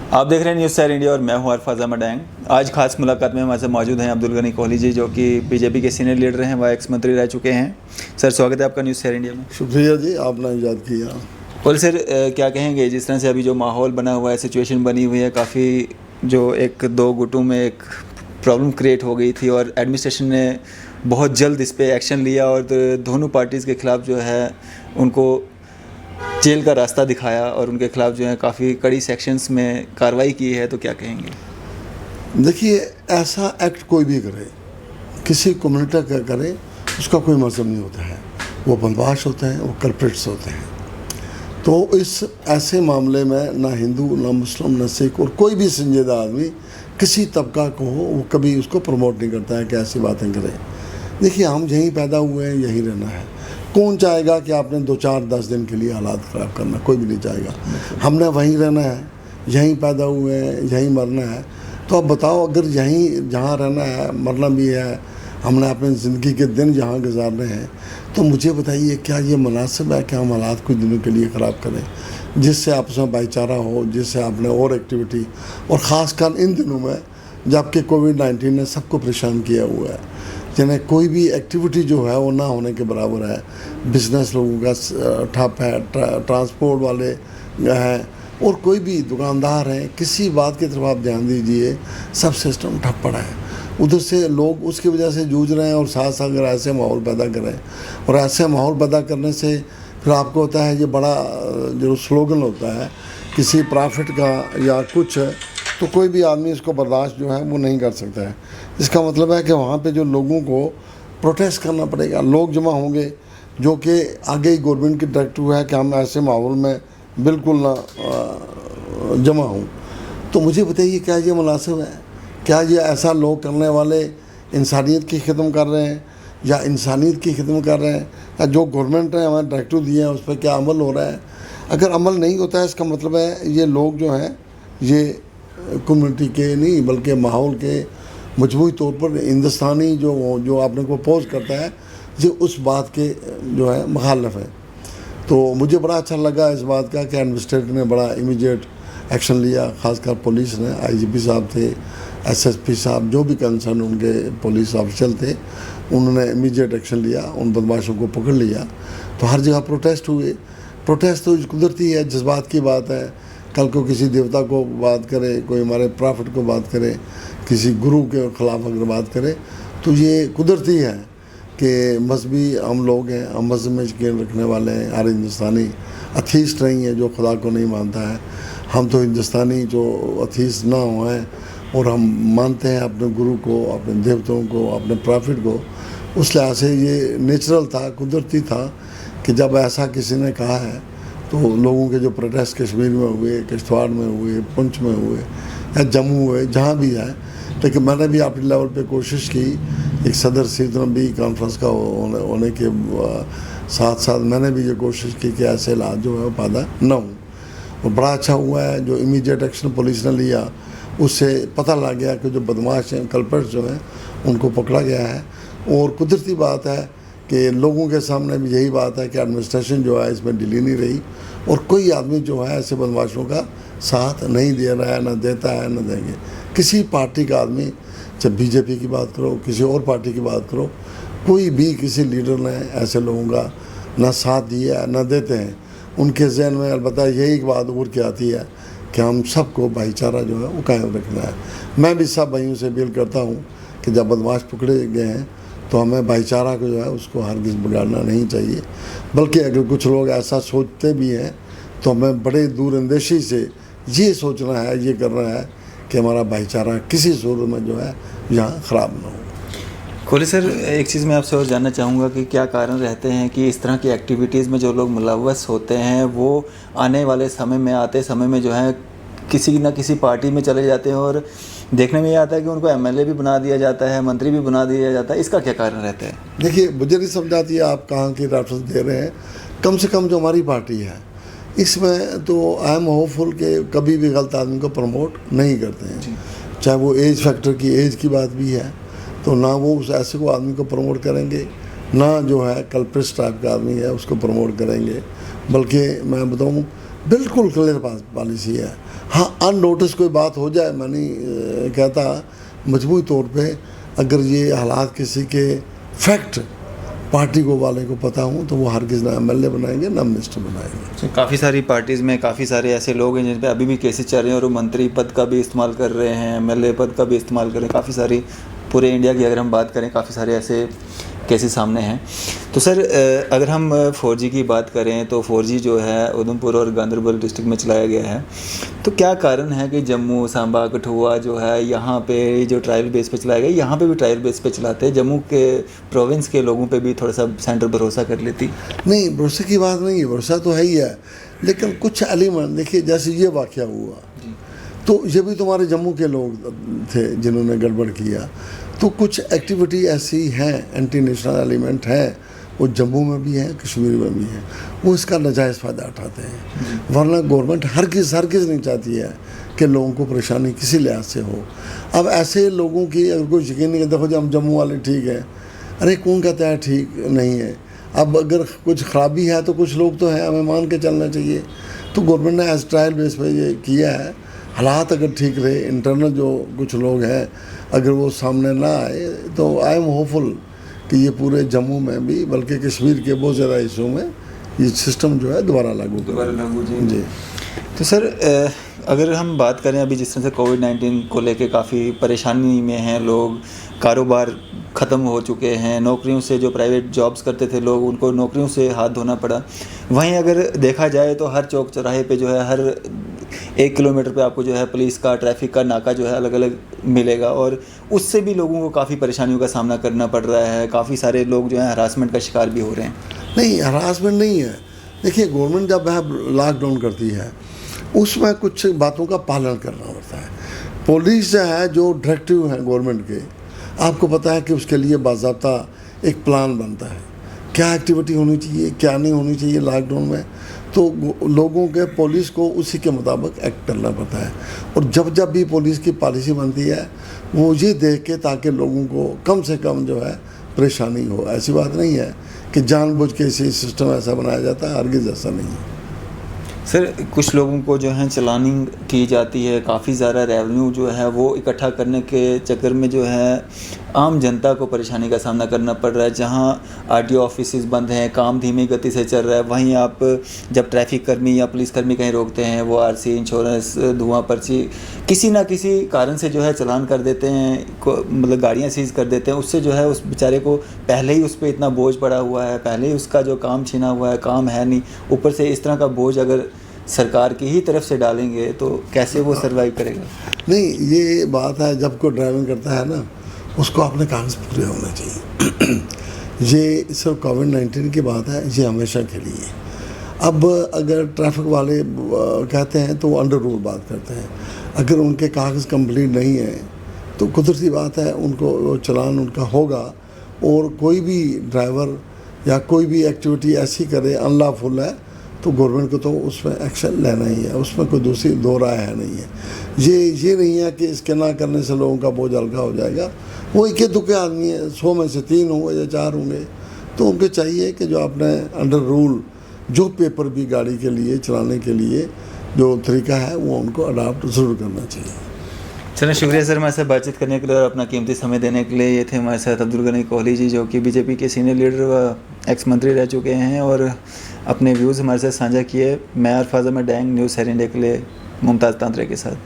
आप देख रहे हैं न्यूज़ सैर इंडिया और मैं हूं अरफाज अहमद डैंग। आज खास मुलाकात में हमारे साथ मौजूद हैं अब्दुल गनी कोहली जी, जो कि बीजेपी के सीनियर लीडर हैं, वह एक्स मंत्री रह चुके हैं। सर, स्वागत है आपका न्यूज़ सैर इंडिया में। शुक्रिया जी, आपने याद किया। कोहली सर, क्या कहेंगे जिस तरह से अभी जो माहौल बना हुआ है, सिचुएशन बनी हुई है, काफ़ी जो एक दो गुटों में एक प्रॉब्लम क्रिएट हो गई थी और एडमिनिस्ट्रेशन ने बहुत जल्द इस पर एक्शन लिया और दोनों पार्टीज़ के ख़िलाफ़ जो है उनको जेल का रास्ता दिखाया और उनके खिलाफ जो है काफ़ी कड़ी सेक्शंस में कार्रवाई की है, तो क्या कहेंगे? देखिए, ऐसा एक्ट कोई भी करे, किसी कम्युनिटी का करे, उसका कोई मतलब नहीं होता है। वो बदमाश होते हैं, वो कल्प्रिट्स होते हैं। तो इस ऐसे मामले में ना हिंदू, ना मुस्लिम, ना सिख और कोई भी संजीदा आदमी किसी तबका को हो वो कभी उसको प्रमोट नहीं करता है कि ऐसी बातें करें। देखिए, हम यहीं पैदा हुए हैं, यहीं रहना है। कौन चाहेगा कि आपने 2-4-10 दिन के लिए हालात ख़राब करना? कोई भी नहीं चाहेगा। हमने वहीं रहना है, यहीं पैदा हुए हैं, यहीं मरना है। तो अब बताओ, अगर यहीं जहाँ रहना है, मरना भी है, हमने अपनी ज़िंदगी के दिन जहाँ गुजारने हैं, तो मुझे बताइए क्या ये मुनासिब है कि हम हालात कुछ दिनों के लिए ख़राब करें, जिससे आपस में भाईचारा हो, जिससे आपने और एक्टिविटी, और ख़ासकर इन दिनों में जबकि कोविड-19 ने सबको परेशान किया हुआ है, यानी कोई भी एक्टिविटी जो है वो ना होने के बराबर है। बिजनेस लोगों का ठप है, ट्रांसपोर्ट वाले हैं और कोई भी दुकानदार हैं, किसी बात की तरफ आप ध्यान दीजिए, सब सिस्टम ठप पड़ा है। उधर से लोग उसकी वजह से जूझ रहे हैं और साथ साथ अगर ऐसे माहौल पैदा करें और ऐसे माहौल पैदा करने से फिर आपको होता है ये बड़ा जो स्लोगन होता है किसी प्रॉफिट का या कुछ, तो कोई भी आदमी इसको बर्दाश्त जो है वो नहीं कर सकता है। इसका मतलब है कि वहाँ पे जो लोगों को प्रोटेस्ट करना पड़ेगा, लोग जमा होंगे, जो कि आगे ही गवर्नमेंट की डायरेक्टिव है कि हम ऐसे माहौल में बिल्कुल ना जमा हों। तो मुझे बताइए क्या ये मुनासिब है? क्या ये ऐसा लोग करने वाले इंसानियत की खिदमत कर रहे हैं या इंसानियत की खिदमत कर रहे हैं, या जो गवर्नमेंट ने हमें डायरेक्टिव दिए हैं उस पर क्या अमल हो रहा है? अगर अमल नहीं होता है, इसका मतलब है ये लोग जो हैं ये कम्युनिटी के नहीं बल्कि माहौल के मजबूती तौर पर हिंदुस्तानी जो आपने को पोज करता है ये उस बात के जो है मुखालिफ है। तो मुझे बड़ा अच्छा लगा इस बात का कि एडमिनिस्ट्रेटर ने बड़ा इमीडिएट एक्शन लिया, खासकर पुलिस ने, आईजीपी साहब थे, एसएसपी साहब, जो भी कंसर्न उनके पुलिस ऑफिसर थे, उन्होंने इमीडिएट एक्शन लिया, उन बदमाशों को पकड़ लिया। तो हर जगह प्रोटेस्ट हुए। प्रोटेस्ट तो कुदरती है, जज्बात की बात है। कल को किसी देवता को बात करे, कोई हमारे प्रॉफिट को बात करे, किसी गुरु के ख़िलाफ़ अगर बात करे, तो ये कुदरती है कि मजहबी हम लोग हैं, हम मजहब में यकीन रखने वाले हैं। हर हिंदुस्तानी अथीस्ट नहीं है जो खुदा को नहीं मानता है। हम तो हिंदुस्तानी जो अथीस्ट ना हुए हैं और हम मानते हैं अपने गुरु को, अपने देवताओं को, अपने प्रॉफिट को। उस लिहाज से ये नेचुरल था, कुदरती था कि जब ऐसा किसी ने कहा है तो लोगों के जो प्रोटेस्ट कश्मीर में हुए, किश्तवाड़ में हुए, पुंछ में हुए या जम्मू हुए, जहाँ भी है, लेकिन मैंने भी अपने लेवल पे कोशिश की। एक सदर सीधन भी कॉन्फ्रेंस का होने के साथ साथ मैंने भी ये कोशिश की कि ऐसे हालात जो है वो पैदा न हों, और बड़ा अच्छा हुआ है जो इमीडिएट एक्शन पुलिस ने लिया। उससे पता लग गया कि जो बदमाश हैं, कल्प्रिट्स जो हैं, उनको पकड़ा गया है। और कुदरती बात है कि लोगों के सामने भी यही बात है कि एडमिनिस्ट्रेशन जो है इसमें ढीली नहीं रही और कोई आदमी जो है ऐसे बदमाशों का साथ नहीं दे रहा है, ना देता है, ना देंगे। किसी पार्टी का आदमी, जब बीजेपी की बात करो, किसी और पार्टी की बात करो, कोई भी किसी लीडर ने ऐसे लोगों का ना साथ दिया है, ना देते हैं। उनके जहन में अलबत्ता यही बात उभर के आती है कि हम सबको भाईचारा जो है वो कायम रखना है। मैं भी सब भाइयों से अपील करता हूँ कि जब बदमाश पकड़े गए हैं तो हमें भाईचारा को जो है उसको हरगिज़ बिगाड़ना नहीं चाहिए। बल्कि अगर कुछ लोग ऐसा सोचते भी हैं तो हमें बड़े दूरअंदेशी से ये सोचना है, ये करना है कि हमारा भाईचारा किसी सूरत में जो है यहाँ ख़राब ना हो। कोहली सर, एक चीज़ मैं आपसे और जानना चाहूँगा कि क्या कारण रहते हैं कि इस तरह की एक्टिविटीज़ में जो लोग मुलव्वस होते हैं वो आने वाले समय में, आते समय में जो है किसी न किसी पार्टी में चले जाते हैं और देखने में ये आता है कि उनको एमएलए भी बना दिया जाता है, मंत्री भी बना दिया जाता है। इसका क्या कारण रहता है? देखिए, मुझे नहीं समझाती है आप कहाँ की रेफरेंस दे रहे हैं। कम से कम जो हमारी पार्टी है इसमें तो आई एम होपफुल कि कभी भी गलत आदमी को प्रमोट नहीं करते हैं। चाहे वो एज फैक्टर की, एज की बात भी है तो ना वो उस ऐसे को आदमी को प्रमोट करेंगे, ना जो है कल्प्रिट्स टाइप का आदमी है उसको प्रमोट करेंगे। बल्कि मैं बताऊँ बिल्कुल क्लियर पॉलिसी है। हाँ, अननोटिस कोई बात हो जाए, मैं नहीं कहता, मजमूई तौर पे अगर ये हालात किसी के फैक्ट पार्टी को वाले को पता हूँ तो वो हरगिज़ ना एमएलए बनाएंगे ना मिनिस्टर बनाएंगे। काफ़ी सारी पार्टीज़ में काफ़ी सारे ऐसे लोग हैं जिन पे अभी भी केसेस चल रहे हैं और वो मंत्री पद का भी इस्तेमाल कर रहे हैं, एमएलए पद का भी इस्तेमाल कर रहे हैं। काफ़ी सारी, पूरे इंडिया की अगर हम बात करें, काफ़ी सारे ऐसे केसेस सामने हैं। तो सर, अगर हम 4G की बात करें तो 4G जो है उधमपुर और गांदरबल डिस्ट्रिक्ट में चलाया गया है। तो क्या कारण है कि जम्मू, सांबा, कठुआ जो है यहाँ पे जो ट्रायल बेस पे चलाया गया, यहाँ पे भी ट्रायल बेस पे चलाते हैं? जम्मू के प्रोविंस के लोगों पे भी थोड़ा सा सेंटर भरोसा कर लेती? नहीं, भरोसे की बात नहीं है, भरोसा तो है ही है, लेकिन कुछ एलिमेंट देखिए, जैसे ये वाक़या हुआ तो ये भी तुम्हारे जम्मू के लोग थे जिन्होंने गड़बड़ किया। तो कुछ एक्टिविटी ऐसी हैं, एंटी नेशनल एलिमेंट हैं, वो जम्मू में भी हैं, कश्मीर में भी हैं, वो इसका नाजायज़ फ़ायदा उठाते हैं। वरना गवर्नमेंट हरगिज़ नहीं चाहती है कि लोगों को परेशानी किसी लिहाज से हो। अब ऐसे लोगों की अगर कोई यकीन नहीं, देखो जब हम जम्मू वाले ठीक है, अरे कौन कहता है ठीक नहीं है? अब अगर कुछ ख़राबी है तो कुछ लोग तो हैं, हमें मान के चलना चाहिए। तो गवर्नमेंट ने एज ट्रायल बेस पे ये किया है। हालात अगर ठीक रहे, इंटरनल जो कुछ लोग हैं अगर वो सामने ना आए तो आई एम होपफुल कि ये पूरे जम्मू में भी, बल्कि कश्मीर के बहुत ज़्यादा हिस्सों में ये सिस्टम जो है दोबारा लागू जी। तो सर, अगर हम बात करें अभी जिस तरह से कोविड-19 को लेके काफ़ी परेशानी में हैं लोग, कारोबार ख़त्म हो चुके हैं, नौकरियों से, जो प्राइवेट जॉब्स करते थे लोग, उनको नौकरियों से हाथ धोना पड़ा। वहीं अगर देखा जाए तो हर चौक चौराहे पे जो है, हर 1 किलोमीटर पे आपको जो है पुलिस का, ट्रैफिक का नाका जो है अलग अलग मिलेगा, और उससे भी लोगों को काफ़ी परेशानियों का सामना करना पड़ रहा है। काफ़ी सारे लोग जो हैं हरासमेंट का शिकार भी हो रहे हैं। नहीं, हरासमेंट नहीं है। देखिए, गवर्नमेंट जब वह लॉकडाउन करती है उसमें कुछ बातों का पालन करना पड़ता है। पुलिस जो है, जो डायरेक्टिव हैं गवर्नमेंट के, आपको पता है कि उसके लिए बाज़ाब्ता एक प्लान बनता है, क्या एक्टिविटी होनी चाहिए, क्या नहीं होनी चाहिए लॉकडाउन में। तो लोगों के, पुलिस को उसी के मुताबिक एक्ट करना पड़ता है। और जब भी पुलिस की पॉलिसी बनती है वो ये देख के, ताकि लोगों को कम से कम जो है परेशानी हो। ऐसी बात नहीं है कि जानबूझ के इसी सिस्टम ऐसा बनाया जाता है, हरगिज़ ऐसा नहीं है। सर, कुछ लोगों को जो है चलानिंग की जाती है, काफ़ी ज़्यादा रेवेन्यू जो है वो इकट्ठा करने के चक्कर में जो है आम जनता को परेशानी का सामना करना पड़ रहा है। जहां आरटीओ ऑफिसेज बंद हैं, काम धीमी गति से चल रहा है, वहीं आप जब ट्रैफिक कर्मी या पुलिसकर्मी कहीं रोकते हैं, वो आरसी, इंश्योरेंस, धुआं पर्ची, किसी ना किसी कारण से जो है चालान कर देते हैं, मतलब गाड़ियाँ सीज कर देते हैं। उससे जो है उस बेचारे को पहले ही उस पर इतना बोझ पड़ा हुआ है, पहले ही उसका जो काम छीना हुआ है, काम है नहीं, ऊपर से इस तरह का बोझ अगर सरकार की ही तरफ से डालेंगे तो कैसे वो सर्वाइव करेगा? नहीं, ये बात है, जब कोई ड्राइविंग करता है ना, उसको अपने कागज़ पूरे होने चाहिए। ये सिर्फ कोविड-19 की बात है, ये हमेशा के लिए। अब अगर ट्रैफिक वाले कहते हैं तो वो अंडर रूल बात करते हैं। अगर उनके कागज़ कंप्लीट नहीं है तो कुदरती बात है, उनको चलान उनका होगा। और कोई भी ड्राइवर या कोई भी एक्टिविटी ऐसी करे अनलॉफुल है तो गवर्नमेंट को तो उसमें एक्शन लेना ही है, उसमें कोई दूसरी दो राय है नहीं है। ये नहीं है कि इसके ना करने से लोगों का बोझ हल्का हो जाएगा। वो इक्के दुक्के आदमी है, 100 में से 3 होंगे या 4 होंगे, तो उनको चाहिए कि जो अपने अंडर रूल, जो पेपर भी गाड़ी के लिए चलाने के लिए जो तरीका है वो उनको अडाप्ट ज़रूर करना चाहिए। चलिए, शुक्रिया सर हमारे साथ बातचीत करने के लिए और अपना कीमती समय देने के लिए। ये थे हमारे साथ अब्दुल गनी कोहली जी, जो कि बीजेपी के सीनियर लीडर व एक्स मंत्री रह चुके हैं और अपने व्यूज़ हमारे साथ साझा किए। मैं अरफाज अहमद डैंग, न्यूज़ 7 इंडिया के लिए मुमताज़ तांत्रे के साथ।